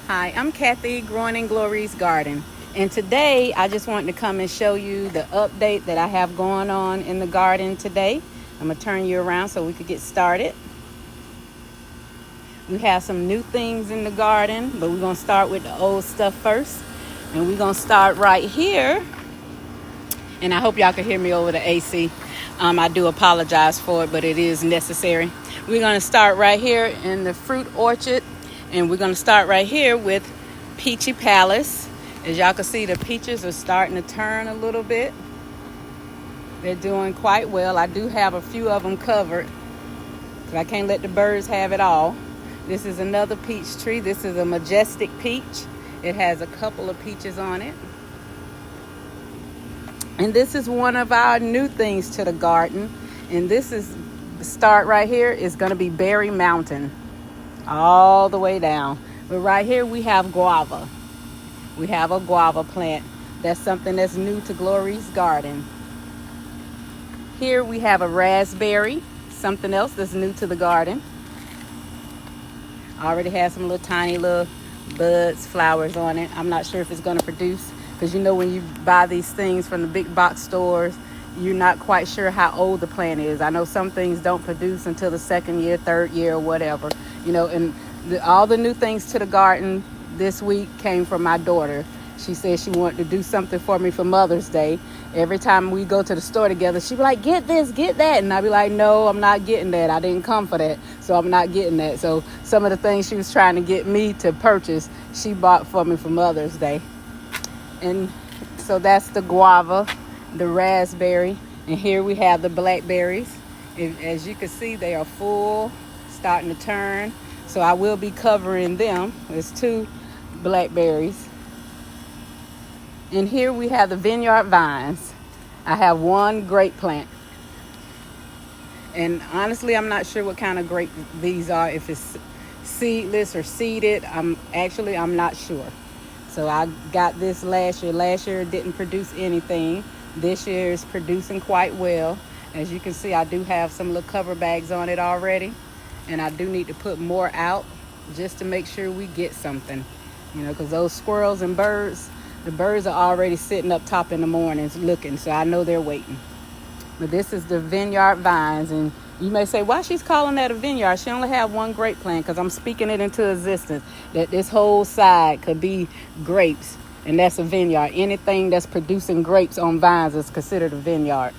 Hi, I'm Kathy, growing in Glories Garden. And today I just wanted to come and show you the update that I have going on in the garden today. I'm going to turn you around so we could get started. We have some new things in the garden, but we're going to start with the old stuff first. And we're going to start right here. And I hope y'all can hear me over the AC. I do apologize for it, but it is necessary. We're going to start right here in the fruit orchard. And we're going to start right here with Peachy Palace. As y'all can see, the peaches are starting to turn a little bit. They're doing quite well. I do have a few of them covered, because I can't let the birds have it all. This is another peach tree. This is a majestic peach. It has a couple of peaches on it. And this is one of our new things to the garden. And this is, start right here, is going to be Berry Mountain. All the way down. But right here we have guava. We have a guava plant. That's something that's new to Glories Garden. Here we have a raspberry, something else that's new to the garden. I already have some little tiny little buds, flowers on it. I'm not sure if it's going to produce, because you know when you buy these things from the big box stores, you're not quite sure how old the plant is. I know some things don't produce until the second year, third year, or whatever. You know, and all the new things to the garden this week came from my daughter. She said she wanted to do something for me for Mother's Day. Every time we go to the store together, she'd be like, get this, get that. And I'd be like, no, I'm not getting that. I didn't come for that, so I'm not getting that. So some of the things she was trying to get me to purchase, she bought for me for Mother's Day. And so that's the guava, the raspberry, and here we have the blackberries. As you can see, they are full, starting to turn, so I will be covering them. There's 2 blackberries. And here we have the vineyard vines. I have 1 grape plant, and honestly I'm not sure what kind of grape these are, if it's seedless or seeded. I'm not sure. So I got this last year it didn't produce anything. This year is producing quite well. As you can see, I do have some little cover bags on it already. And I do need to put more out just to make sure we get something. You know, because those squirrels and birds, the birds are already sitting up top in the mornings looking. So I know they're waiting. But this is the vineyard vines. And you may say, why she's calling that a vineyard? She only have 1 grape plant, because I'm speaking it into existence. That this whole side could be grapes. And that's a vineyard. Anything that's producing grapes on vines is considered a vineyard.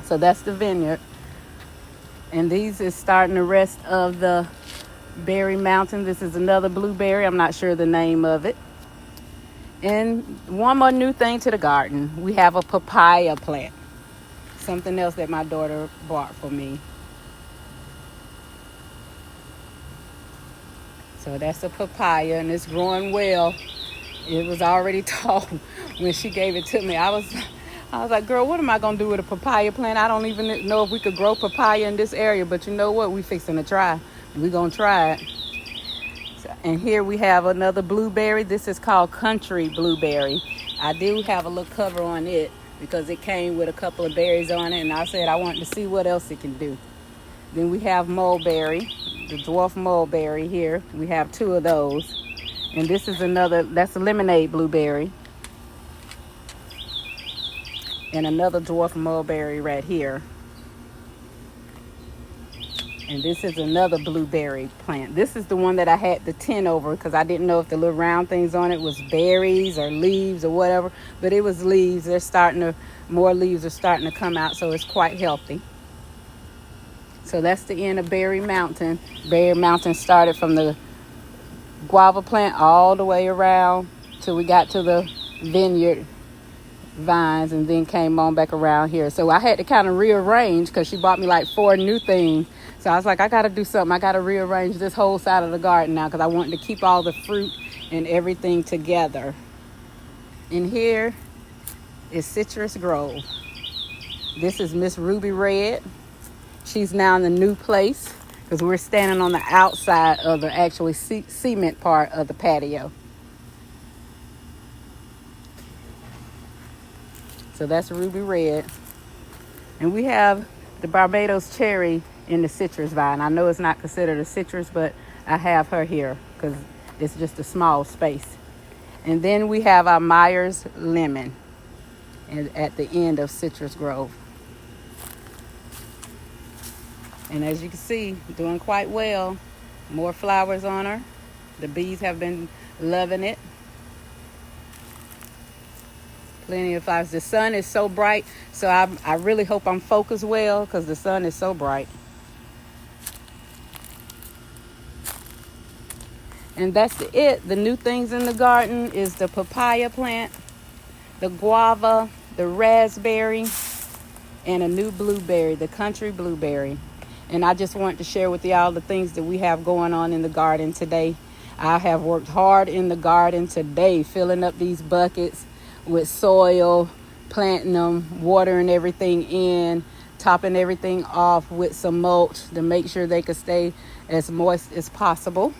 So that's the vineyard. And these is starting the rest of the Berry Mountain. This is another blueberry. I'm not sure the name of it. And one more new thing to the garden. We have a papaya plant. Something else that my daughter bought for me. So that's a papaya, and it's growing well. It was already tall when she gave it to me. I was like, girl, what am I going to do with a papaya plant? I don't even know if we could grow papaya in this area, but you know what? We fixing to try. We're going to try it. So, and here we have another blueberry. This is called country blueberry. I do have a little cover on it because it came with a couple of berries on it, and I said I wanted to see what else it can do. Then we have mulberry, the dwarf mulberry here. We have 2 of those. And this is another, that's a lemonade blueberry. And another dwarf mulberry right here. And this is another blueberry plant. This is the one that I had the tin over, because I didn't know if the little round things on it was berries or leaves or whatever. But it was leaves. More leaves are starting to come out, so it's quite healthy. So that's the end of Berry Mountain. Berry Mountain started from the guava plant all the way around till we got to the vineyard vines, and then came on back around here. So I had to kind of rearrange, because she bought me like 4 new things. So I was like, I got to do something. I got to rearrange this whole side of the garden now, because I wanted to keep all the fruit and everything together. And here is Citrus Grove. This is Miss Ruby Red. She's now in the new place, because we're standing on the outside of the actually cement part of the patio. So that's Ruby Red. And we have the Barbados cherry in the citrus vine. I know it's not considered a citrus, but I have her here It's just a small space. And then we have our Myers lemon and at the end of Citrus Grove. And as you can see, doing quite well. More flowers on her. The bees have been loving it. Plenty of flowers. The sun is so bright, so I really hope I'm focused well because the sun is so bright. And that's it. The new things in the garden is the papaya plant, the guava, the raspberry, and a new blueberry, the country blueberry. And I just wanted to share with y'all the things that we have going on in the garden today. I have worked hard in the garden today, filling up these buckets with soil, planting them, watering everything in, topping everything off with some mulch to make sure they could stay as moist as possible.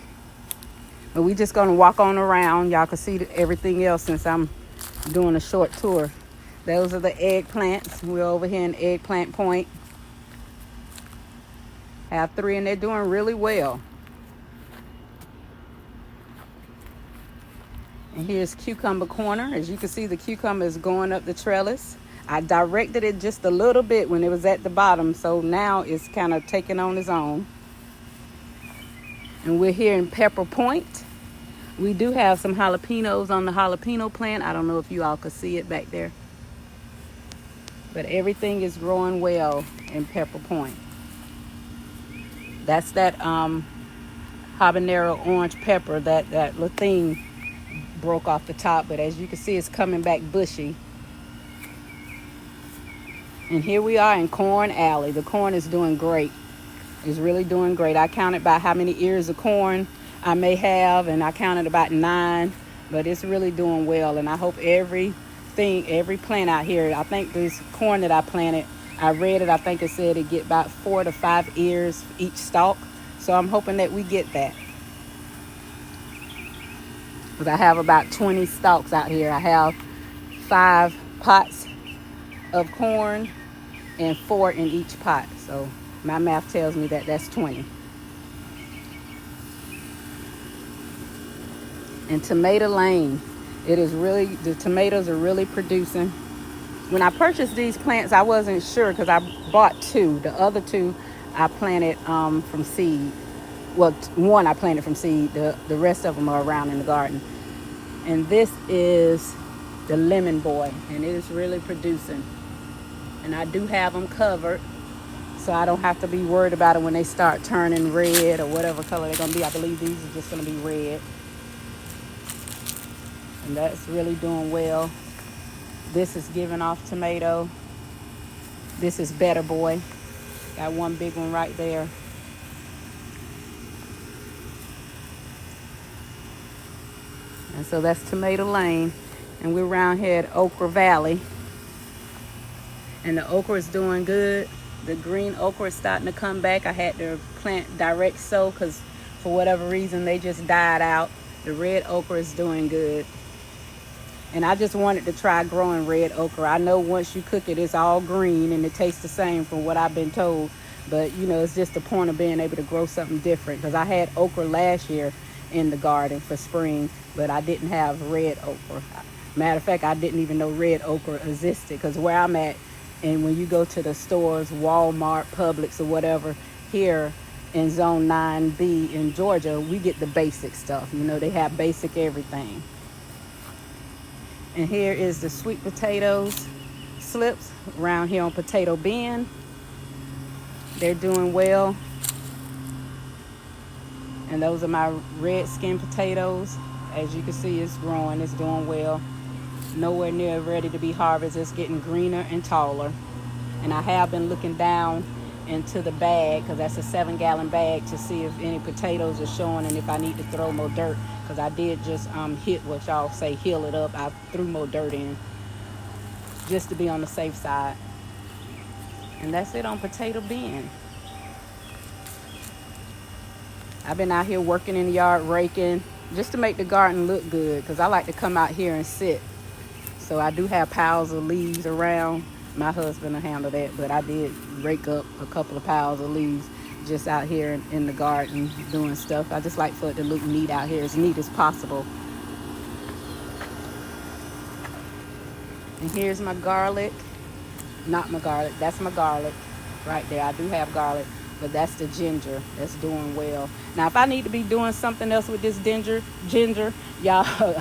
But we just gonna walk on around. Y'all can see everything else since I'm doing a short tour. Those are the eggplants. We're over here in Eggplant Point. Have 3 and they're doing really well. And here's Cucumber Corner. As you can see, the cucumber is going up the trellis. I directed it just a little bit when it was at the bottom, so now it's kind of taking on its own. And we're here in Pepper Point. We do have some jalapenos on the jalapeno plant. I don't know if you all could see it back there. But everything is growing well in Pepper Point. That's that habanero orange pepper, that little thing broke off the top, but as you can see, it's coming back bushy. And here we are in Corn Alley. The corn is doing great. It's really doing great. I counted by how many ears of corn I may have, and I counted about 9, but it's really doing well. And I hope every plant out here, I think this corn that I planted, I read it, I think it said it get about 4 to 5 ears each stalk. So I'm hoping that we get that. Because I have about 20 stalks out here. I have 5 pots of corn and 4 in each pot. So my math tells me that that's 20. And Tomato Lane, the tomatoes are really producing. When I purchased these plants, I wasn't sure because I bought 2. The other 2 I planted from seed. Well, 1 I planted from seed. The rest of them are around in the garden. And this is the Lemon Boy, and it is really producing. And I do have them covered, so I don't have to be worried about it when they start turning red or whatever color they're going to be. I believe these are just going to be red. And that's really doing well. This is giving off tomato. This is Better Boy. Got one big one right there. And so that's Tomato Lane. And we're around here at Okra Valley. And the okra is doing good. The green okra is starting to come back. I had to plant direct sow because for whatever reason they just died out. The red okra is doing good. And I just wanted to try growing red okra. I know once you cook it, it's all green and it tastes the same from what I've been told. But, you know, it's just the point of being able to grow something different. Because I had okra last year in the garden for spring, but I didn't have red okra. Matter of fact, I didn't even know red okra existed. Because where I'm at, and when you go to the stores, Walmart, Publix, or whatever, here in Zone 9B in Georgia, we get the basic stuff. You know, they have basic everything. And here is the sweet potatoes slips around here on Potato Bend. They're doing well. And those are my red skin potatoes. As you can see, it's growing, it's doing well. Nowhere near ready to be harvested. It's getting greener and taller. And I have been looking down into the bag, because that's a 7-gallon bag, to see if any potatoes are showing and if I need to throw more dirt. Because I did just hit what y'all say, heal it up. I threw more dirt in just to be on the safe side. And that's it on Potato Bend. I've been out here working in the yard, raking, just to make the garden look good, because I like to come out here and sit. So I do have piles of leaves around. My husband will handle that, but I did rake up a couple of piles of leaves. just out here in the garden doing stuff. I just like for it to look neat out here, as neat as possible. And here's my garlic. Not my garlic, that's my garlic right there. I do have garlic, but that's the ginger that's doing well. Now, if I need to be doing something else with this ginger, y'all,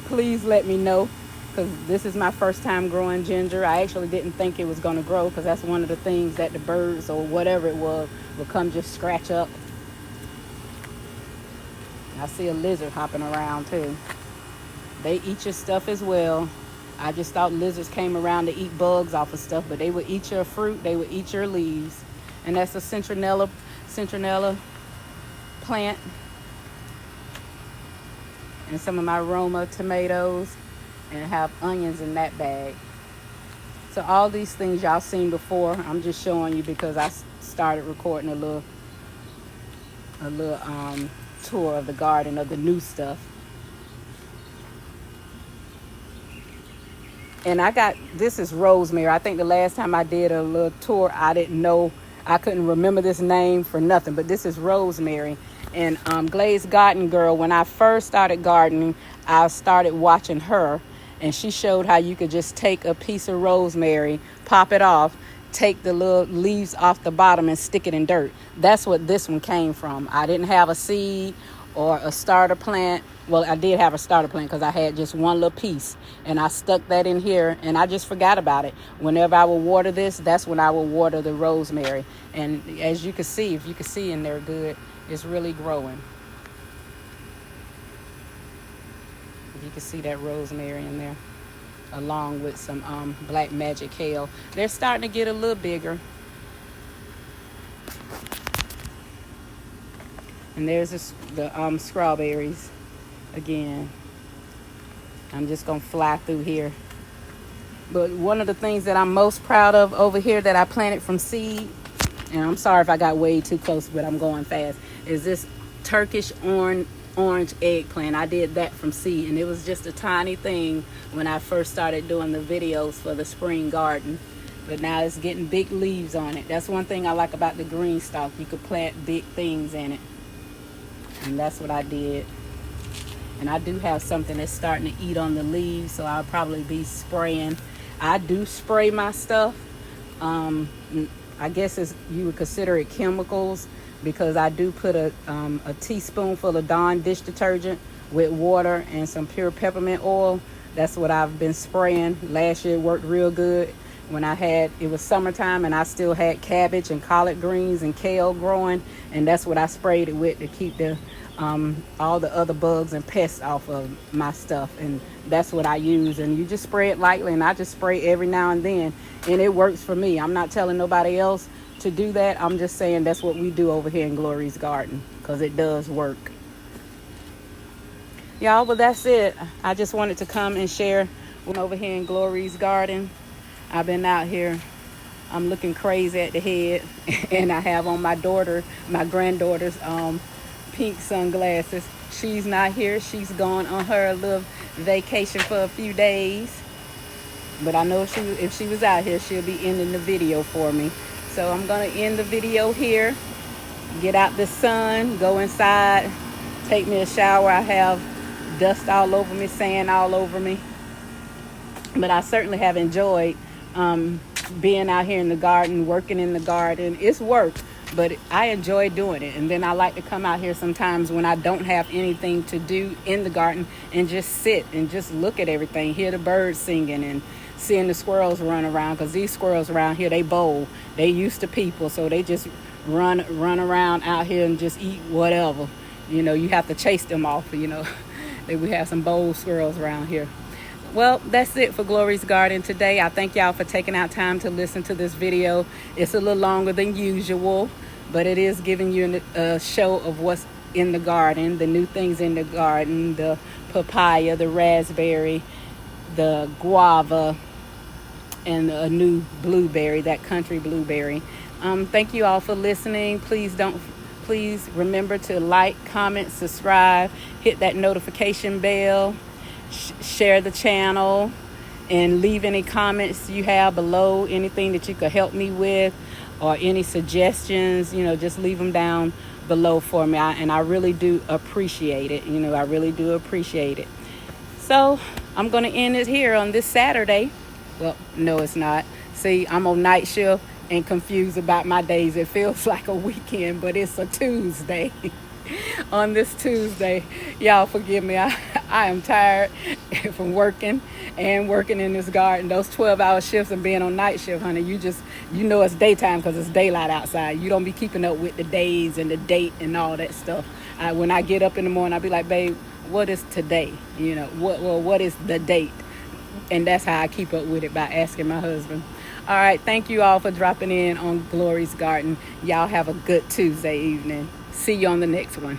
please let me know, because this is my first time growing ginger. I actually didn't think it was going to grow, because that's one of the things that the birds or whatever it was will come just scratch up. I see a lizard hopping around too. They eat your stuff as well. I just thought lizards came around to eat bugs off of stuff, but they would eat your fruit, they would eat your leaves. And that's a citronella plant. And some of my Roma tomatoes, and I have onions in that bag. So all these things y'all seen before, I'm just showing you because I started recording a little tour of the garden of the new stuff. And this is rosemary. I think the last time I did a little tour, I couldn't remember this name for nothing, but this is rosemary. And Glories Garden girl, when I first started gardening, I started watching her, and she showed how you could just take a piece of rosemary, pop it off, take the little leaves off the bottom and stick it in dirt. That's what this one came from. I didn't have a seed or a starter plant. Well, I did have a starter plant because I had just one little piece, and I stuck that in here, and I just forgot about it. Whenever I would water this, that's when I would water the rosemary. And as you can see, if you can see in there good, it's really growing. You can see that rosemary in there, along with some black magic kale. They're starting to get a little bigger. And there's the strawberries. Again, I'm just gonna fly through here. But one of the things that I'm most proud of over here that I planted from seed, and I'm sorry if I got way too close, but I'm going fast, is this Turkish orange eggplant. I did that from seed, and it was just a tiny thing when I first started doing the videos for the spring garden. But now it's getting big leaves on it. That's one thing I like about the green stalk. You could plant big things in it. And that's what I did. And I do have something that's starting to eat on the leaves, so I'll probably be spraying. I do spray my stuff. I guess you would consider it chemicals, because I do put a teaspoonful of Dawn dish detergent with water and some pure peppermint oil. That's what I've been spraying. Last year it worked real good when it was summertime and I still had cabbage and collard greens and kale growing, and that's what I sprayed it with to keep all the other bugs and pests off of my stuff. And that's what I use. And you just spray it lightly, and I just spray every now and then, and it works for me. I'm not telling nobody else to do that. I'm just saying that's what we do over here in Glories Garden, because it does work. Y'all, well, that's it. I just wanted to come and share over here in Glories Garden. I've been out here. I'm looking crazy at the head, and I have on my granddaughter's pink sunglasses. She's not here. She's gone on her little vacation for a few days. But I know if she was out here, she'll be ending the video for me. So I'm going to end the video here. Get out the sun, go inside, take me a shower. I have dust all over me, sand all over me. But I certainly have enjoyed being out here in the garden, working in the garden. It's work, but I enjoy doing it. And then I like to come out here sometimes when I don't have anything to do in the garden and just sit and just look at everything, hear the birds singing and seeing the squirrels run around, because these squirrels around here, they bold. They used to people, so they just run around out here and just eat whatever. You know, you have to chase them off, you know. We have some bold squirrels around here. Well, that's it for Glories Garden today. I thank y'all for taking out time to listen to this video. It's a little longer than usual, but it is giving you a show of what's in the garden, the new things in the garden, the papaya, the raspberry, the guava, and a new blueberry, that country blueberry. Thank you all for listening. Please remember to like, comment, subscribe, hit that notification bell, share the channel, and leave any comments you have below, anything that you could help me with. or any suggestions, just leave them down below for me. And I really do appreciate it. I really do appreciate it. So I'm going to end it here on this Saturday. Well, no, it's not. See, I'm on night shift and confused about my days. It feels like a weekend, but it's a Tuesday. On this Tuesday, y'all forgive me. I am tired from working and working in this garden. Those 12-hour shifts and being on night shift, honey, you know it's daytime because it's daylight outside. You don't be keeping up with the days and the date and all that stuff. When I get up in the morning, I'll be like, babe, what is today? What is the date? And that's how I keep up with it, by asking my husband. All right, thank you all for dropping in on Glories Garden. Y'all have a good Tuesday evening. See you on the next one.